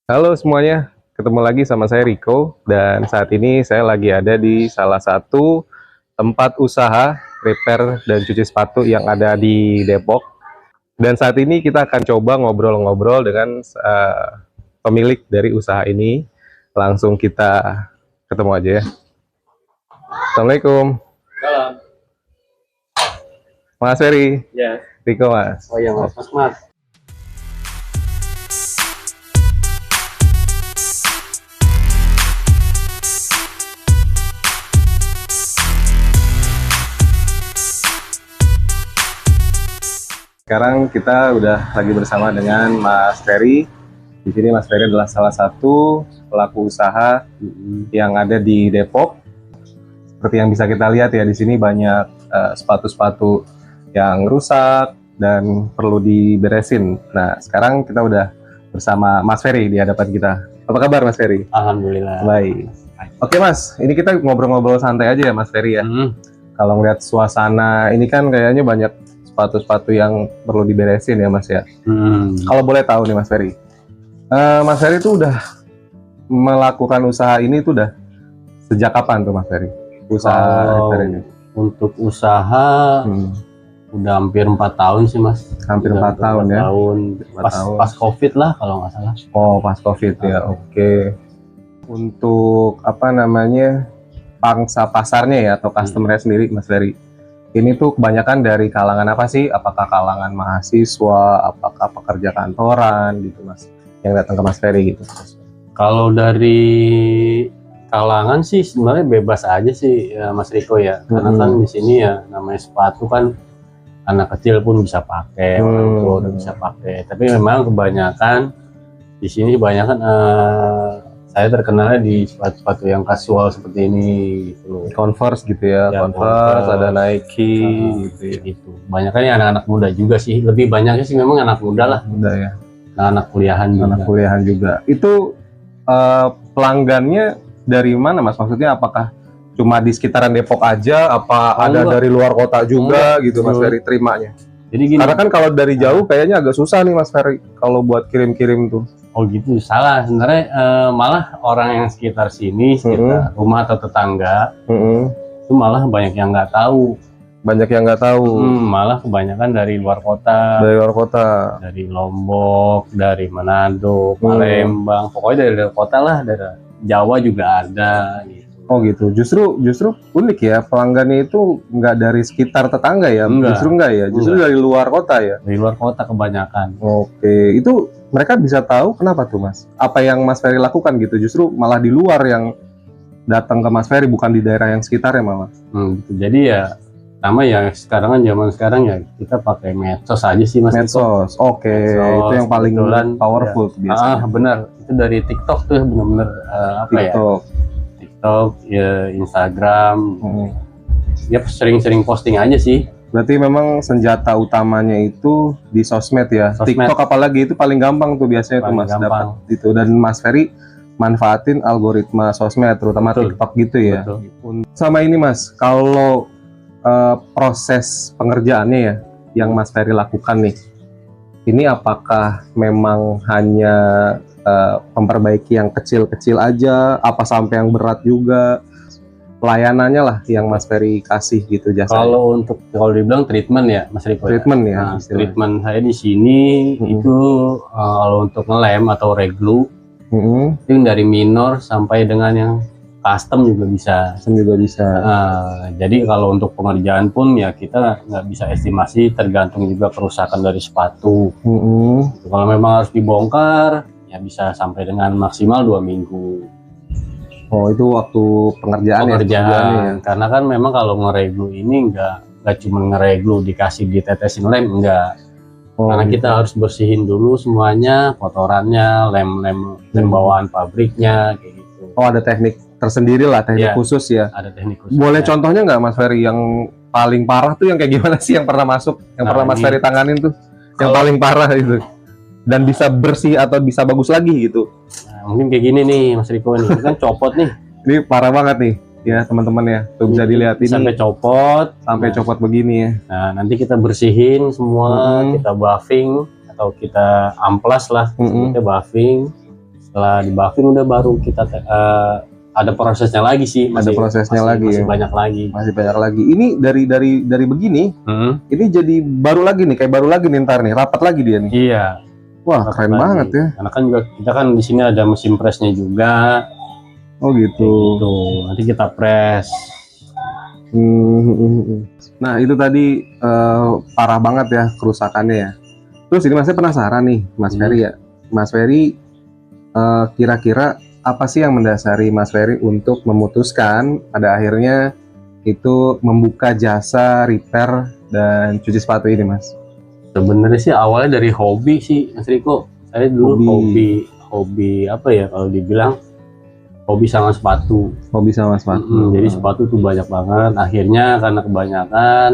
Halo semuanya, ketemu lagi sama saya Riko dan saat ini saya lagi ada di salah satu tempat usaha repair dan cuci sepatu yang ada di Depok. Dan saat ini kita akan coba ngobrol-ngobrol dengan pemilik dari usaha ini. Langsung kita ketemu aja ya. Assalamualaikum, Dalam. Mas Ferry, Ya. Riko Mas. Oh iya mas. Sekarang kita udah lagi bersama dengan Mas Ferry. Di sini Mas Ferry adalah salah satu pelaku usaha yang ada di Depok. Seperti yang bisa kita lihat ya, di sini banyak sepatu-sepatu yang rusak dan perlu diberesin. Nah, sekarang kita udah bersama Mas Ferry di hadapan kita. Apa kabar Mas Ferry? Alhamdulillah. Baik. Oke Mas, ini kita ngobrol-ngobrol santai aja ya Mas Ferry ya. Kalau ngeliat suasana ini kan kayaknya banyak sepatu-sepatu yang perlu diberesin ya Mas ya. Kalau boleh tahu nih Mas Ferry, Mas Ferry itu udah melakukan usaha ini tuh udah sejak kapan tuh Mas Ferry? Usaha repair ini? Untuk usaha udah hampir 4 tahun sih Mas. Hampir 4 tahun ya? Pas COVID lah kalau nggak salah. Oh pas COVID ya, oke. Untuk apa namanya, pangsa pasarnya ya atau customer-nya sendiri Mas Ferry, ini tuh kebanyakan dari kalangan apa sih? Apakah kalangan mahasiswa, apakah pekerja kantoran gitu Mas, yang datang ke Mas Ferry gitu? Kalau dari kalangan sih sebenarnya bebas aja sih ya, Mas Riko ya. Karena kan di sini ya namanya sepatu kan anak kecil pun bisa pakai, orang tua udah bisa pakai. Tapi memang kebanyakan di sini kebanyakan saya terkenalnya di sepatu-sepatu yang kasual seperti ini gitu. Converse gitu ya, Ya, Converse, ada Nike gitu ya. Gitu. Banyak kan anak-anak muda juga sih. Lebih banyaknya sih memang anak muda lah. Udah ya. Anak kuliahan juga. Anak kuliahan juga. Itu pelanggannya dari mana Mas? Maksudnya apakah cuma di sekitaran Depok aja? Apa ada enggak. dari luar kota juga gitu Mas Ferry terimanya? Jadi gini. Karena kan kalau dari jauh kayaknya agak susah nih Mas Ferry kalau buat kirim-kirim tuh. Oh gitu, salah. Sebenarnya malah orang yang sekitar sini, sekitar rumah atau tetangga, itu malah banyak yang nggak tahu. Banyak yang nggak tahu. Malah kebanyakan dari luar kota. Dari luar kota. Dari Lombok, dari Manado, Palembang, pokoknya dari luar kota lah, dari Jawa juga ada. Gitu. Oh gitu. Justru unik ya, pelanggannya itu nggak dari sekitar tetangga ya? Enggak. Justru nggak ya? Justru dari luar kota ya? Dari luar kota kebanyakan. Oke, itu mereka bisa tahu kenapa tuh Mas? Apa yang Mas Ferry lakukan gitu? Justru malah di luar yang datang ke Mas Ferry, bukan di daerah yang sekitarnya malah. Gitu. Jadi ya sama ya sekarang kan zaman sekarang ya kita pakai medsos aja sih Mas. Medsos, oke. Itu yang paling powerful ya. biasanya. Benar, itu dari TikTok tuh benar-benar TikTok. TikTok, ya Instagram. Ya sering-sering posting aja sih. Berarti memang senjata utamanya itu di sosmed ya. Sosmed. TikTok apalagi itu paling gampang tuh biasanya tuh Paling Mas gampang. dapat itu. Dan Mas Ferry manfaatin algoritma sosmed terutama Betul. TikTok gitu ya. Betul. Sama ini Mas, kalau proses pengerjaannya ya yang Mas Ferry lakukan nih, ini apakah memang hanya memperbaiki yang kecil-kecil aja, apa sampai yang berat juga? Pelayanannya lah yang Mas Ferry kasih gitu jasa. Kalau dibilang treatment ya Mas Riko. Treatment ya. Nah, treatment saya di sini itu kalau untuk ngelem atau reglu itu dari minor sampai dengan yang custom juga bisa. Jadi kalau untuk pengerjaan pun ya kita nggak bisa estimasi, tergantung juga kerusakan dari sepatu. Kalau memang harus dibongkar ya bisa sampai dengan maksimal 2 minggu. Oh itu waktu pengerjaan ya? Karena kan memang kalau ngereglu ini nggak cuma ngereglu dikasih ditetesin lem, enggak. Karena gitu. kita harus bersihin dulu semuanya, kotorannya, lem bawaan pabriknya kayak gitu. Oh ada teknik tersendiri lah, teknik khusus ya? Ada teknik khusus. Boleh contohnya nggak Mas Ferry yang paling parah tuh yang kayak gimana sih yang pernah masuk, yang pernah Mas Ferry tanganin tuh? Yang paling parah itu? Dan bisa bersih atau bisa bagus lagi gitu? Nah, mungkin kayak gini nih Mas Riko nih, ini kan copot nih. Ini parah banget nih ya teman-teman ya, tuh bisa dilihat ini sampai copot begini ya. Nah nanti kita bersihin semua, kita buffing atau kita amplas lah, kita buffing Setelah di buffing udah baru kita ada prosesnya lagi sih. Ada prosesnya lagi. Masih banyak lagi. Masih banyak lagi. Ini dari begini, ini jadi baru lagi nih, kayak baru lagi nih ntar nih, rapat lagi dia nih. Iya. Wah, keren banget ya. Karena kan juga kita kan di sini ada mesin pressnya juga. Oh gitu. Gitu. Nanti kita press. Nah itu tadi parah banget ya kerusakannya ya. Terus ini saya penasaran nih, Mas Ferry ya. Mas Ferry kira-kira apa sih yang mendasari Mas Ferry untuk memutuskan pada akhirnya itu membuka jasa repair dan cuci sepatu ini, Mas? Sebenarnya sih awalnya dari hobi sih, Mas Riko. Saya dulu hobi apa ya kalau dibilang hobi sama sepatu. Hobi sama sepatu. Jadi sepatu tuh banyak banget. Akhirnya karena kebanyakan,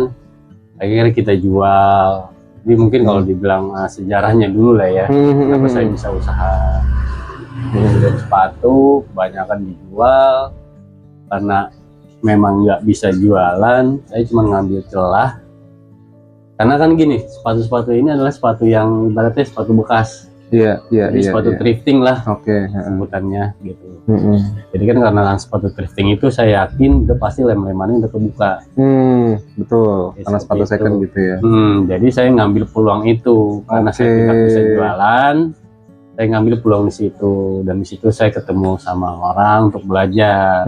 akhirnya kita jual. Jadi mungkin kalau dibilang sejarahnya dulu lah ya, kenapa saya bisa usaha dari sepatu, kebanyakan dijual karena memang nggak bisa jualan. Saya cuma ngambil celah. Karena kan gini, sepatu-sepatu ini adalah sepatu yang ibaratnya sepatu bekas. Iya. Jadi sepatu thrifting lah. Oke. Sebutannya gitu. Jadi kan karena sepatu thrifting itu saya yakin udah pasti lem-lemannya udah kebuka. Betul. Karena sepatu second gitu ya. Jadi saya ngambil peluang itu karena saya tidak bisa jualan. Saya ngambil peluang di situ dan di situ saya ketemu sama orang untuk belajar.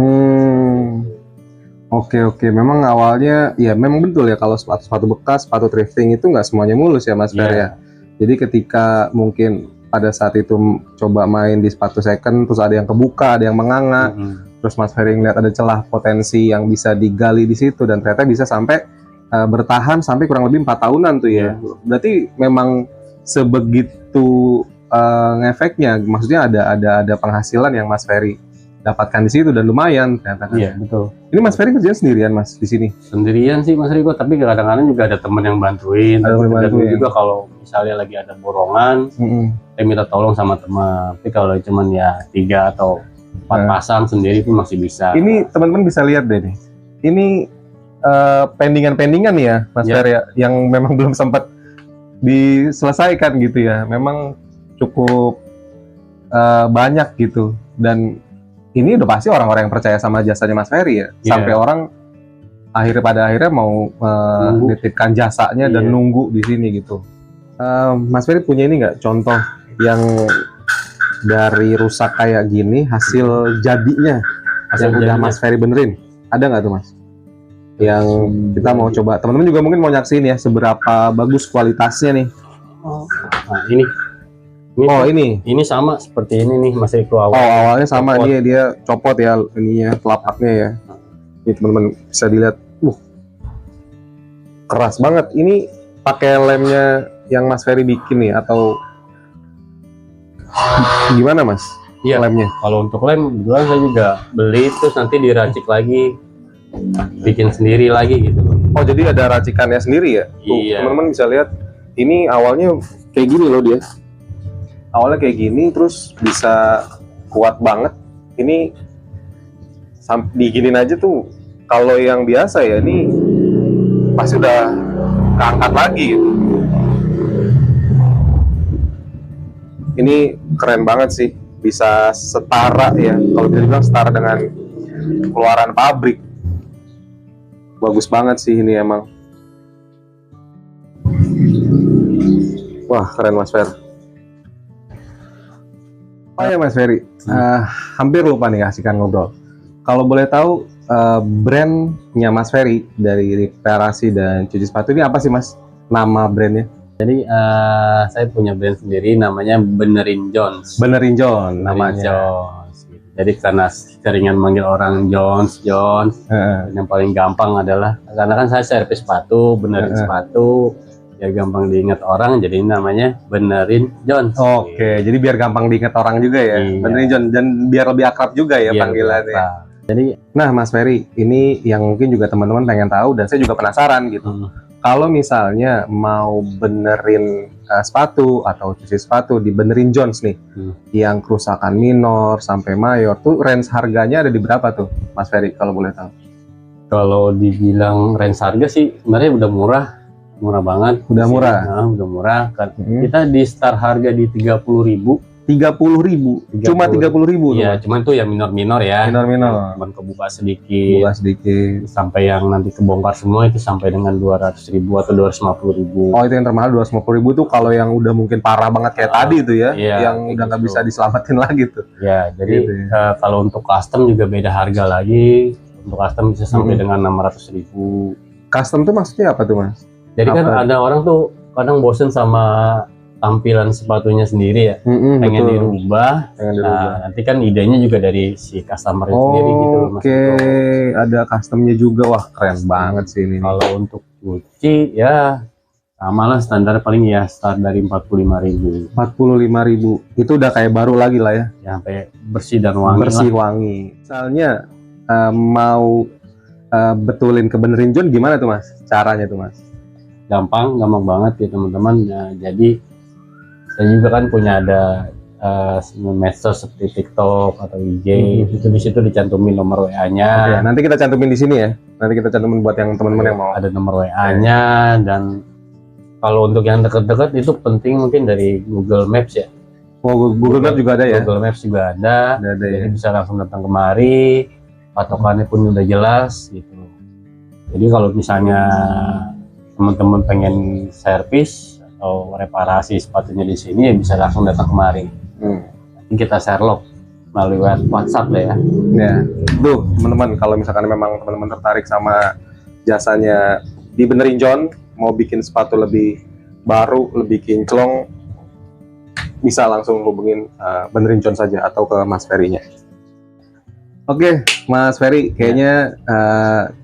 Oke. Memang awalnya ya memang betul ya kalau sepatu bekas, sepatu thrifting itu nggak semuanya mulus ya Mas Fer ya. Jadi ketika mungkin pada saat itu coba main di sepatu second terus ada yang kebuka, ada yang menganga, terus Mas Ferry ngeliat ada celah potensi yang bisa digali di situ dan ternyata bisa sampai bertahan sampai kurang lebih 4 tahunan tuh ya. Berarti memang sebegitu ngefeknya, maksudnya ada penghasilan yang Mas Ferry dapatkan di situ dan lumayan ternyata. Iya betul. Ini Mas Ferry kerjanya sendirian Mas di sini? Sendirian sih Mas Riko, tapi kadang-kadang juga ada temen yang bantuin. Juga kalau misalnya lagi ada borongan, saya minta tolong sama teman. Tapi kalau cuman ya 3 atau 4 pasang sendiri pun masih bisa. Ini teman-teman bisa lihat deh nih. Ini pendingan-pendingan ya Mas Ferry ya, yang memang belum sempat diselesaikan gitu ya. Memang cukup banyak gitu dan ini udah pasti orang-orang yang percaya sama jasanya Mas Ferry ya. Sampai orang pada akhirnya mau nitipkan jasanya dan nunggu di sini gitu. Mas Ferry punya ini nggak contoh yang dari rusak kayak gini hasil jadinya yang udah Mas Ferry benerin? Ada nggak tuh Mas? Yang kita mau coba, teman-teman juga mungkin mau nyaksin ya seberapa bagus kualitasnya nih. Nah ini. Ini sama seperti ini nih Mas Riko awal. Awalnya sama dia copot ya ininya, telapaknya ya. Ini teman-teman bisa dilihat, keras banget. Ini pakai lemnya yang Mas Ferry bikin nih atau gimana Mas? Iya. Lemnya. Kalau untuk lem, kebetulan saya juga beli terus nanti diracik lagi, bikin sendiri lagi gitu. Oh jadi ada racikannya sendiri ya? Iya. Teman-teman bisa lihat, ini awalnya kayak gini loh dia. Awalnya kayak gini terus bisa kuat banget. Ini diginin aja tuh kalau yang biasa ya ini pasti udah keangkat lagi gitu. Ini keren banget sih, bisa setara ya, kalau bisa dibilang setara dengan keluaran pabrik. Bagus banget sih ini emang. Wah keren Mas Fer. Oh ya Mas Ferry, hampir lupa nih kasihkan ngobrol. Kalau boleh tahu brandnya Mas Ferry dari reparasi dan cuci sepatu ini apa sih Mas? Nama brandnya? Jadi saya punya brand sendiri namanya Benerin Jones. Benerin John namanya. Jones. Jadi karena seringan manggil orang Jones, yang paling gampang adalah karena kan saya servis sepatu, benerin sepatu. Ya gampang diingat orang, jadi namanya Benerin Jones. Oke, jadi biar gampang diingat orang juga ya. Iya. Benerin John, dan biar lebih akrab juga ya panggilannya. Jadi, nah Mas Ferry, ini yang mungkin juga teman-teman pengen tahu dan saya juga penasaran gitu. Kalau misalnya mau benerin sepatu atau cuci sepatu di Benerin Jones nih, yang kerusakan minor sampai mayor, tuh range harganya ada di berapa tuh, Mas Ferry kalau boleh tahu? Kalau dibilang range harga sih sebenarnya udah murah banget. Udah murah. Udah murah kan. Kita di start harga di 30.000 30.000. Cuma 30.000 tuh. Iya, cuman itu ya minor-minor ya. Minor-minor. Cuman kebuka sedikit. Buka sedikit. Sampai yang nanti kebongkar semua itu sampai dengan 200.000 atau 250.000. Oh, itu yang termahal 250.000 tuh kalau yang udah mungkin parah banget kayak tadi tuh ya, iya, yang udah nggak gitu. bisa diselamatin lagi tuh. Ya, jadi Gitu ya. kalau untuk custom juga beda harga lagi. Untuk custom bisa sampai dengan 600.000. Custom tuh maksudnya apa tuh, Mas? Jadi kan Apa? ada orang tuh kadang bosen sama tampilan sepatunya sendiri ya, pengen Betul. dirubah. Pengen dirubah. Nah, nanti kan idenya juga dari si customer sendiri gitu loh, Mas. Oke, ada customnya juga. Wah, keren banget sih ini. Kalau untuk cuci ya sama lah, standar paling ya start dari 45.000 45.000 itu udah kayak baru lagi lah ya. ya, sampai bersih dan wangi Bersih lah. wangi. Misalnya mau betulin kebenerin John gimana tuh, Mas? Caranya tuh, Mas? Gampang banget ya teman-teman. Nah, jadi saya juga kan punya ada medsos seperti TikTok atau IG, itu di situ dicantumin nomor Oke, WA-nya. nanti kita cantumin di sini ya. Nanti kita cantumin buat yang teman-teman yang mau. Ada nomor WA-nya, dan kalau untuk yang dekat-dekat itu penting mungkin dari Google Maps ya. Oh, Google Maps juga ada ya? Google Maps juga ada. Ada ya. Jadi bisa langsung datang kemari, patokannya pun udah jelas gitu. Jadi kalau misalnya teman-teman pengen servis atau reparasi sepatunya di sini, ya bisa langsung datang kemari. Nanti kita share log melalui WhatsApp lah ya. Ya, tuh teman-teman, kalau misalkan memang teman-teman tertarik sama jasanya dibenerin John, mau bikin sepatu lebih baru, lebih kinclong, bisa langsung hubungin benerin John saja atau ke Mas Ferry-nya. Oke, Mas Ferry, kayaknya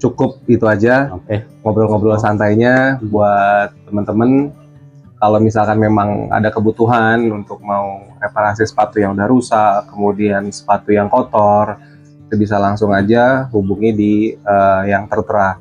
cukup itu aja Oke. ngobrol-ngobrol santainya buat teman-teman. Kalau misalkan memang ada kebutuhan untuk mau reparasi sepatu yang udah rusak, kemudian sepatu yang kotor, itu bisa langsung aja hubungi di yang tertera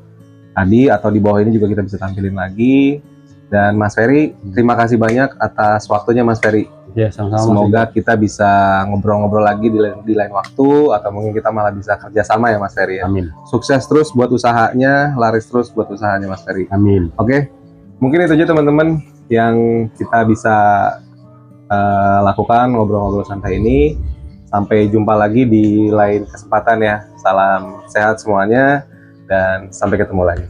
tadi, atau di bawah ini juga kita bisa tampilin lagi. Dan Mas Ferry, terima kasih banyak atas waktunya, Mas Ferry. Ya, sama-sama. Semoga kita bisa ngobrol-ngobrol lagi di lain waktu, atau mungkin kita malah bisa kerjasama ya, Mas Ferry ya. Amin. Sukses terus buat usahanya, laris terus buat usahanya, Mas Ferry. Amin. Oke, mungkin itu aja teman-teman yang kita bisa lakukan ngobrol-ngobrol santai ini. Sampai jumpa lagi di lain kesempatan ya. Salam sehat semuanya dan sampai ketemu lagi.